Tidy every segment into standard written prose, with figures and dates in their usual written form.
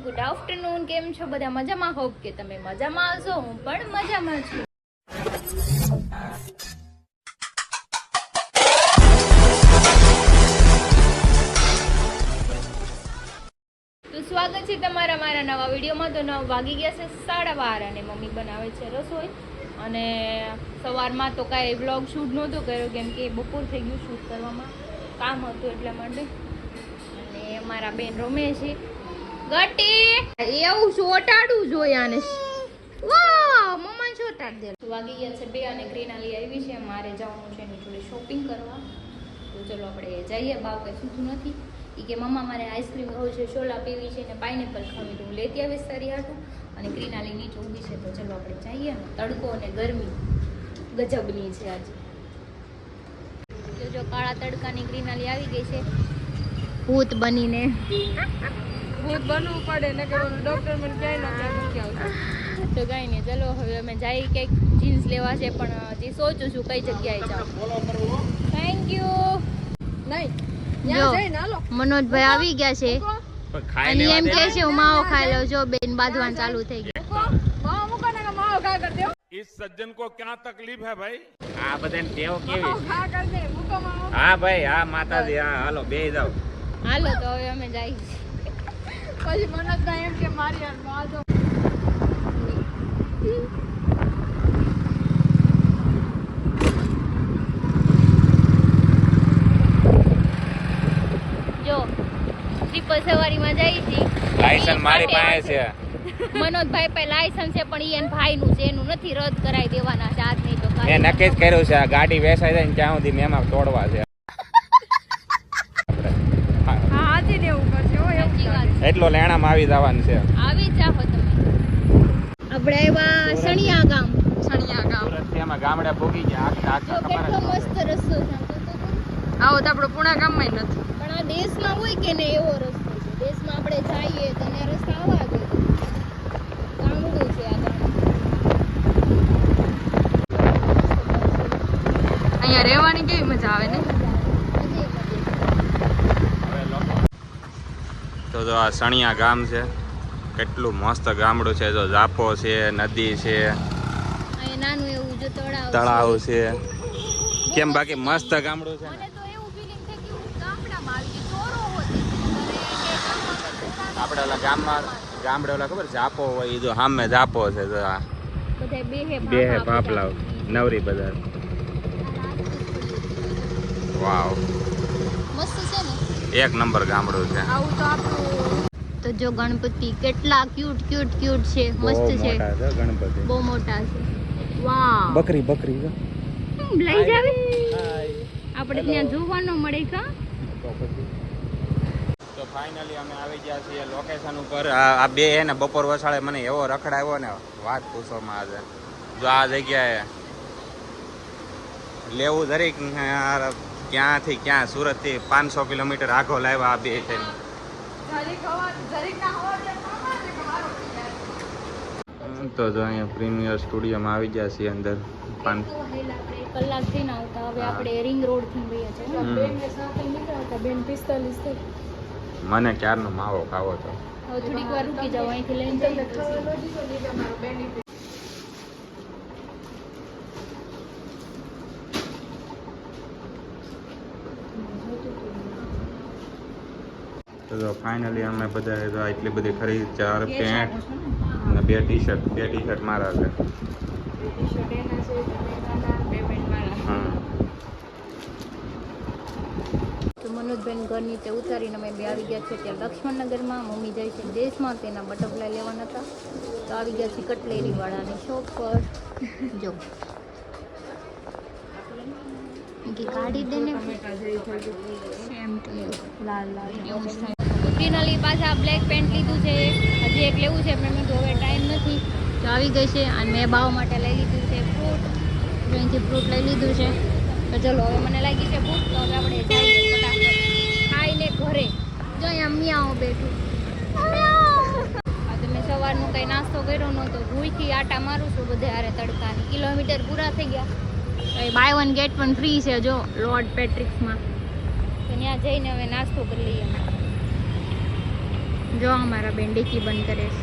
Good afternoon. કેમ છો બધા? મજામાં? હોપ કે તમે મજામાં હશો. હું પણ મજામાં છું. તો સ્વાગત છે તમારા મારા નવા વિડીયોમાં. તો 9 વાગી ગયા છે, 12:30 અને મમ્મી બનાવે છે રસોઈ. અને સવારમાં તો કાંઈ વ્લોગ શૂટ નહોતો કર્યો કેમ કે બપોર થઈ ગયું શૂટ કરવામાં, કામ હતું એટલા માટે. અને અમારા બેન રમે છે ગટી. એવું ચોટાડવું જોઈએ આને. વાહ મમ્મા ચોટાડ દે. વાગી ગયા છે 2 અને ગ્રીનાલી આવી છે. મારે જવાનું છે એની જોડે શોપિંગ કરવા. તો ચલો આપણે જઈએ. બાવ કંઈ સૂતું નથી. એ કે મમ્મા મારે આઈસ્ક્રીમ ખાવું છે, શોલા પીવી છે ને પાઇનેપલ ખાવી. તો હું લેતી આવીશ તારી હાટું. અને ગ્રીનાલી નીચે ઊભી છે. તો ચલો આપણે જઈએ. ને તડકો અને ગરમી ગજબની છે આજે. જો કાળા તડકાની ગ્રીનાલી આવી ગઈ છે ભૂત બનીને. ભૂત બનવું પડે ને કે ડોક્ટર મને ક્યાંય ન ક્યાંય. તો કઈ નહીં, ચલો હવે અમે જઈએ. કંઈક જીન્સ લેવા છે પણ હજી સોચું છું કઈ જગ્યાએ જાઉં. Thank you. નહીં જો મનોજભાઈ આવી ગયા છે અને એમ કહે છે હું માવો ખાઈ લઉં. જો બેન બાંધવાનું ચાલુ થઈ ગયું. માવો મૂકો ને કે માવો ખા કર દે. इस सज्जन को क्या तकलीफ है भाई? આ બધાને ટેવ કેવી માવો ખા કર દે. મૂકો માવો. હા ભાઈ, હા માતાજી, હા હાલો બે જાવ. હાલો તો હવે અમે જઈએ. પછી મનોજભાઈ એમ કે મારી યાર બાજો. જો ટ્રિપલ સવારીમાં જઈ છે. લાયસન્સ મારી પાસે છે. મનોજભાઈ પાસે લાયસન્સ છે પણ એને ભાઈનું છે, એનું નથી. રદ કરાવી દેવાના છે આજ નહીં તો કાલે. મેં નક્કી જ કર્યું છે આ ગાડી વેચાઈ જાય ને ત્યાં સુધી મેમાં તોડવા છે. હા હાજી ને એવું કરશે. હો એવું સાચી વાત. એટલો લેણામાં આવી જવાનું છે. આવી જાઓ તમે. આપણે આવ્યા સણિયા ગામ. સણિયા ગામ. સુરતથી અમે ગામડે ભોગી ગયા. જો કેટલો મસ્ત રસ્તો છે. આવો તો આપણો પુણા ગામમાં નથી. પણ આ દેશમાં હોય કે ને એવો રસ્તો છે. દેશમાં આપણે જઈએ તો ત્યાં રસ્તા આવા જ હોય. ગામડું છે આ ગામડું. અહીંયા રહેવાની કેવી મજા આવે ને. તો જો આ સણિયા ગામ છે. કેટલું મસ્ત ગામડું છે. જો જાપો છે, નદી છે, અહીંયા નાનું એવું જો તળાવ છે. કેમ બાકી મસ્ત ગામડું છે ને. મને તો એવું ફીલિંગ થાય કે હું ગામડામાં આવી ગઈ. ચોરો હોત. આપણે ઓલા ગામડે ઓલા ખબર જાપો હોય, એ જો સામે જાપો છે. જો આ બધા બે પાપલા નવરી બજાર. વાવ, મસ્ત છે ને. એક નંબર ગામડું છે. આવું તો આપણું. તો જો ગણપતિ કેટલા ક્યુટ ક્યુટ ક્યુટ છે. મસ્ત છે. ગણપતિ બહુ મોટા છે. વાહ. બકરી લઈ જાવી. આપણે ત્યાં જોવા ન મળે કા. તો ફાઇનલી અમે આવી ગયા છીએ લોકેશન ઉપર. આ બે હે ને બપોર વસાળે મને એવો રખડાવ્યો ને વાત પૂછવામાં આજે. જો આ જગ્યાએ લેવું દરેક ક્યાંથી ક્યાં સુરતથી 500 કિલોમીટર આગો લાવ્યા આ બે છે. તો જો અહીંયા પ્રીમિયર સ્ટુડિયોમાં આવી ગયા છીએ અંદર. કલાક થઈને આવતા. હવે આપણે રિંગ રોડ થી ગયા છે. બેન ને સાથે નીકળ્યા બેન 45 થઈ. મને ક્યારનો માવો ખાવો તો. હવે થોડીક વાર રૂકી જાવ. અહીંથી લઈને જઈએ. તો ફાઇનલી અમે બધા એટલી બધી ખરીદ. 4 પેન્ટ અને 2 ટી-શર્ટ. 2 ટી-શર્ટ મારા છે. તો મનોજભાઈ ઘરની તે ઉતારીને અમે બે આવી ગયા છે ત્યાં લક્ષ્મણનગરમાં. મમ્મી જાય છે દેશમાં, તેના બટરફ્લાય લેવાના હતા. તો આવી ગયા છે કટલેરી વાળાની શોપ પર. જો ગાડી દે ને લાલ લાલ ફિનાલી પાછા બ્લેક પેન્ટ લીધું છે. હજી એક લેવું છે પણ મેં તો હવે ટાઈમ નથી. તો આવી ગઈ છે અને મેં બાવ માટે લઈ લીધું છે ફ્રૂટ. અહીંથી ફ્રૂટ લઈ લીધું છે. તો ચલો હવે મને લાગી છે ભૂખ. તો હવે આપણે જઈએ ફટાફટ ખાઈને ઘરે. જો અહીંયા મિયાઓ બેઠું. આજે મેં સવારનું કંઈ નાસ્તો કર્યો નહોતો. ભૂલથી આટા મારું છું બધે હારે તડકાની. કિલોમીટર પૂરા થઈ ગયા. બાય 1 ગેટ 1 ફ્રી છે જો લોર્ડ પેટ્રિક્સમાં. તો ત્યાં જઈને હવે નાસ્તો કરી લઈએ. જો અમારા બેન ડિક્કી બંધ કરે છે.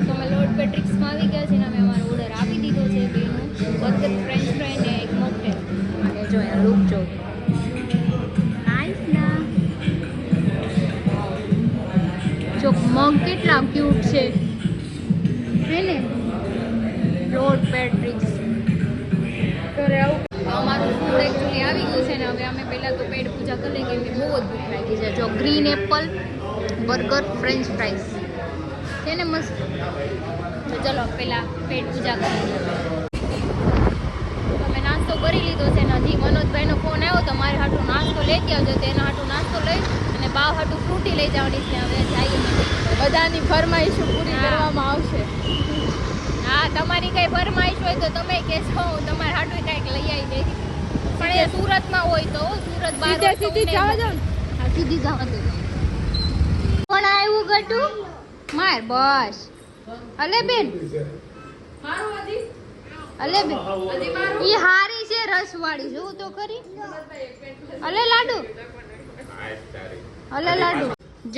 તો અમે લોર્ડ પેટ્રિક્સમાં આવી ગયા છીએ ને અમે અમારો ઓર્ડર આપી દીધો છે બેનું બર્ગર ફ્રેન્ચ ફ્રાઈ ને એક મોકટેલ. અને જો આ લુક જો નાઈસ ના જો મગ કેટલા ક્યુટ છે હે ને લોર્ડ પેટ્રિક્સ. અમારું ફૂડ એકચ્યુઅલી આવી ગયું છે ને હવે અમે પહેલાં તો પેટ પૂજા કરી લઈએ કેમ કે બહુ જ ભૂખ લાગી છે. જો green Apple burger French fries છે ને મસ્ત. તો ચલો પહેલાં પેટ પૂજા કરી લઈએ. તમે નાસ્તો કરી લીધો છે ને હજી મનોજભાઈનો ફોન આવ્યો તો મારે હાટું નાસ્તો લેતી આવજો. તો એના હાટું નાસ્તો લઈ અને બાવ હાટું ફ્રૂટી લઈ જવાની છે. હવે જઈએ બધાની ફરમાઈશો પૂરી કરવામાં આવશે. હા તમારી કઈ ફરમાઈશ હોય તો તમે કહેશો હું તમારા હાટું કંઈક લઈ આવી દઈશ. પણ એ સુરતમાં હોય તો સુરત બહાર હોય તો સીધી હું જવા નહીં. દો ને. હા સીધી જવા દો. કોણ આવ્યું ગટુ માર બસ અલે બેન અલે બેન ઈ હારી છે રસવાળી જોઉં તો ખરી. અલે લાડુ અલે લાડુ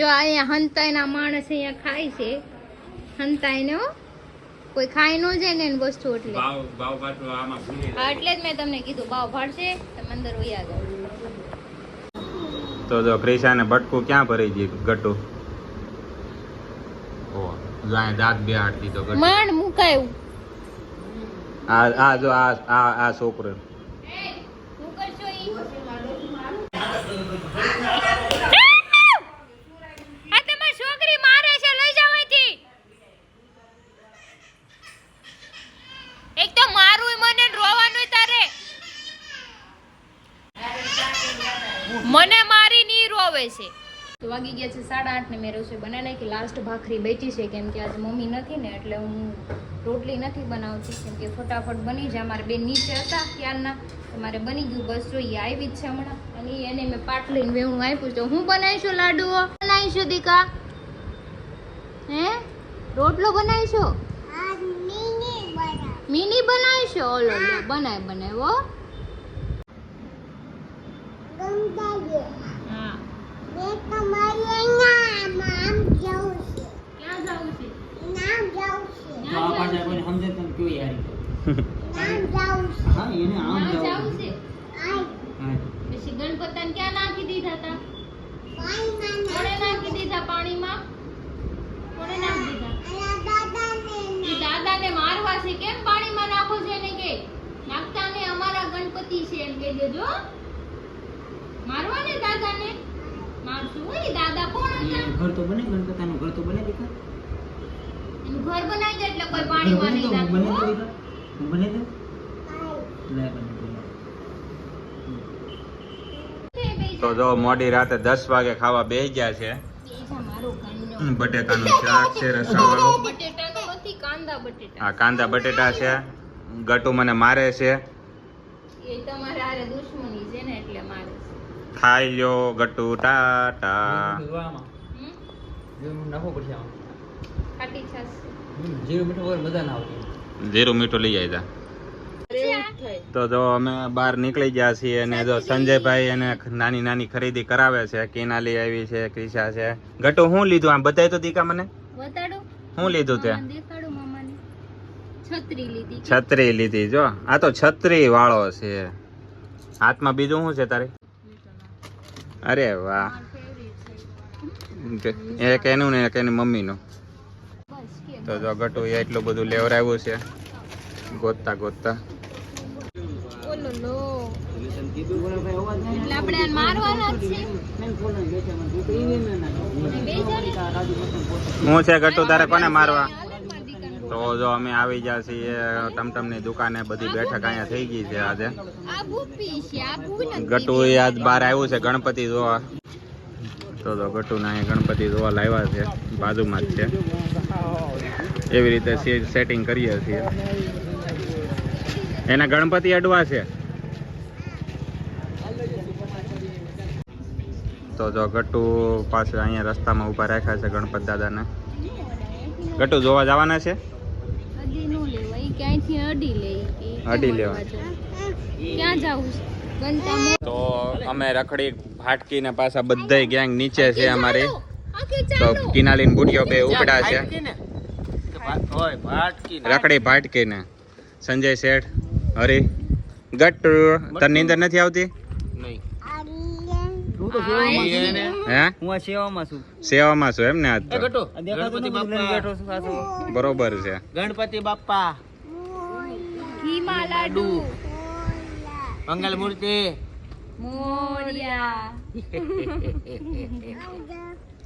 જો અહીંયા હંતાઈના માણસ અહીંયા ખાય છે. હંતાઈને હો કોઈ ખાઈ ન જાય ને એની વસ્તુ એટલે ભાવ પાછું આમાં ભૂલી હા એટલે જ મેં તમને કીધું ભાવ ભાડશે તમે અંદર વયા જાવ. તો જો ક્રિશાને બટકું ક્યાં ભરી ગઈ ગટુ. ઓ જાય દાંત બેહાડ દીધો ગટુ. માંડ મુકાયું આ જો આ છોકરો હું કરશો ઈ આ તમારી છોકરી મારે છે લઈ જાવ અહીંથી. એક તો મારું મને રોવાનું તારે મને મારી ની રોવે છે. તો વાગી ગયા છે 8:30 ને મેં રસોઈ બનાવી નાખી. લાસ્ટ ભાખરી બેઠી છે કેમ કે આજે મમ્મી નથી ને એટલે હું રોટલી નથી બનાવતી કેમ કે ફટાફટ બની જાય. મારે બેન નીચે હતા ત્યારના તો મારે બની ગયું. બસ જોઈએ આવી જ છે હમણાં અને એને મેં પાટલીને વેવણું આપ્યું તો હું બનાવીશું લાડુઓ બનાવીશું દીકા હે રોટલો બનાવીશો મિની બનાવીશો ઓલો લો બનાવો હા ક્યાં જાવું છે જાવું છે પછી ગણપતાને ક્યાં નાખી દીધા હતા કોણે નાખી દીધા પાણીમાં કોણે નાખી દીધા ઈ દાદાને મારવા છે કેમ પાણીમાં નાખો છે ને કે નાખતા ને અમારા ગણપતિ છે એમ કહી દેજો મારવા ને દાદાને મારશું હોય દાદા કોણ હતા ઘર તો બને ગણપતાનું ઘર તો બને દીકરા એનું ઘર બનાવી દે એટલે કોઈ પાણીમાં નહીં નાખતું હો. બને દે લે બને તો જો મોડી રાતે 10 વાગે ખાવા બેસી ગયા છે. બેજા મારો કાંદો બટેકાનું શાક છે રસાવાળું. બટેટાનો નથી કાંદા બટેટા આ કાંદા બટેટા છે. ગટુ મને મારે છે. એ તમારે આરે દુશ્મની છે ને એટલે મારે છે. ખાઈ લ્યો ગટુ ટાટા. આમાં હમ? જીરું નાખવું પડશે આમાં ખાટી છાશ જીરું મીઠું વગર મજા ના આવતી જીરું મીઠું લઈ આવ્યા. તો જો અમે બહાર નીકળી ગયા છીએ અને જો સંજયભાઈ એને નાની નાની ખરીદી કરાવે છે. કિનાલી આવી છે ક્રિશા છે. ગટુ શું લીધું આમ બતાય તો દીકા મને બતાડો શું લીધું તે મામાને દેખાડો મામાને છત્રી લીધી છત્રી લીધી. જો આ તો છત્રી વાળો છે. હાથમાં બીજું શું છે તારે? અરે વાહ એક એનું ને એક એની મમ્મીનું. બસ કે તો જો ગટુ એટલું બધું લેવરાવ્યું છે ગોતતા ગોતતા. ઓલો લો કીધું બોલે ભાઈ અવાજ નહીં એટલે આપણે આને મારવાના જ છે મેં ફોન બેઠા મને છોકરી ને ના રાજુ મતન પોતે શું છે ગટુ તારે કોને મારવા? હાલે ને મારી દીકરાને. તો જો અમે આવી ગયા છીએ ટમટમની દુકાને. બધી બેઠક અહીંયા થઈ ગઈ છે આજે. આ ભૂપી છે આ ભૂ નથી ગટુ આજ બહાર આવ્યું છે ગણપતિ જોવા. તો ગટુ ના ગણપતિ જોવા લાવ્યા છે બાજુમાં જ છે. એવી રીતે સેટિંગ કરીએ છીએ. એના ગણપતિ અડવા છે. તો જો ગટુ પાસે અહીંયા રસ્તામાં ઊભા રાખ્યા છે ગણપત દાદાને. ગટુ જોવા જવાના છે. અડી નો લેવાય ઈ ક્યાંયથી અડી લે ઈ કે અડી લેવા. ક્યાં જાવું છે ગંતા તો અમે રખડી ફાટકીને પાછા બધાય ગેંગ નીચે છે અમારી. તો કિનાલીન બુટિયો બે ઉપડા છે ભાટકી રખડી ભાટકીને. સંજય શેઠ, હરી, ગટ્ટુ. તને નીંદર નથી આવતી? નહીં હું તો સેવામાં છું ને. હે? હું આ સેવામાં છું. સેવામાં છું એમ ને? આજ એ તો ગટુ ગણપતિ બાપ્પા બેઠો છું પાછો. બરોબર છે. ગણપતિ બાપ્પા ઘીમાં લાડુ મંગલ મૂર્તિ મોરિયા.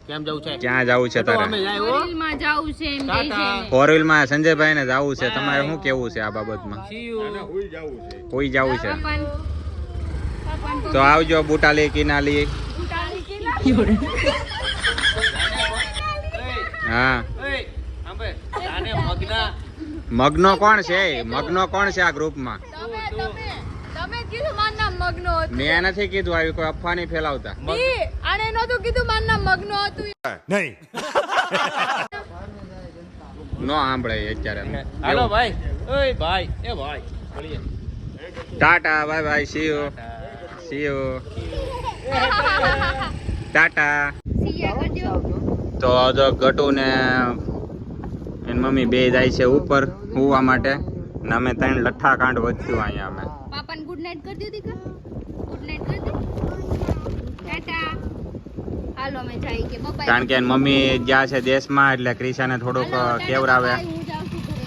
કેમ જવું છે? ક્યાં જવું છે ગટુ, અમે તારે? જાય હો. હોટલમાં જાવું છે એમ કહે છે ટાટા. ને. ફોર વ્હીલ માં સંજયભાઈ ને જવું છે. તમારે શું કેવું છે આ બાબતમાં? See you. કોઈ જવું છે પાપન તો આવજો. બુટાલી, કિનાલી. હા. એય, આંબે, તાને મગના. મગનો કોણ છે? મગનો કોણ છે આ ગ્રુપમાં? તમે કીધું મારું નામ મગનો હતું. મેં નથી કીધું. આવી કોઈ અફવા નહીં ફેલાવતા. આને નતું કીધું મારું નામ મગનો હતું. નો સાંભળે અત્યારે. હાલો ભાઈ. ઓય ભાઈ, એ ભાઈ. મળીએ. Tata, bye bye, see you. See you. Tata. સિયા કરજો. તો જો ગટુ ને એની મમ્મી બે જાય છે ઉપર હુવા માટે ને અમે 3 લઠ્ઠા કાંડ વધ્યું અહીંયા અમે. પાપન ગુડ નાઈટ કરી દીધી કા? ગુડ નાઈટ કરી દી. ટાટા. હાલો અમે જાય કે બાય. કારણ કે એની મમ્મી જ્યાં છે દેશમાં એટલે ક્રિશાને થોડુંક કેવરાવે. હું જાઉં છું ઘરે.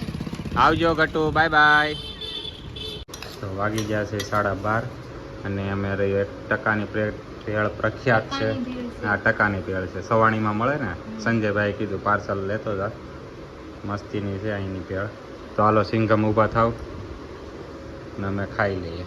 આવજો ગટુ, બાય બાય. તો વાગી ગયા છે 12:30 અને અમે રહી 1% ભેળ પ્રખ્યાત છે. આ ટકાની ભેળ છે, સવાણીમાં મળે ને. સંજયભાઈ કીધું પાર્સલ લેતો જા, મસ્તીની છે અહીંની ભેળ. તો હાલો સિંઘમ ઊભા થાવ ને અમે ખાઈ લઈએ.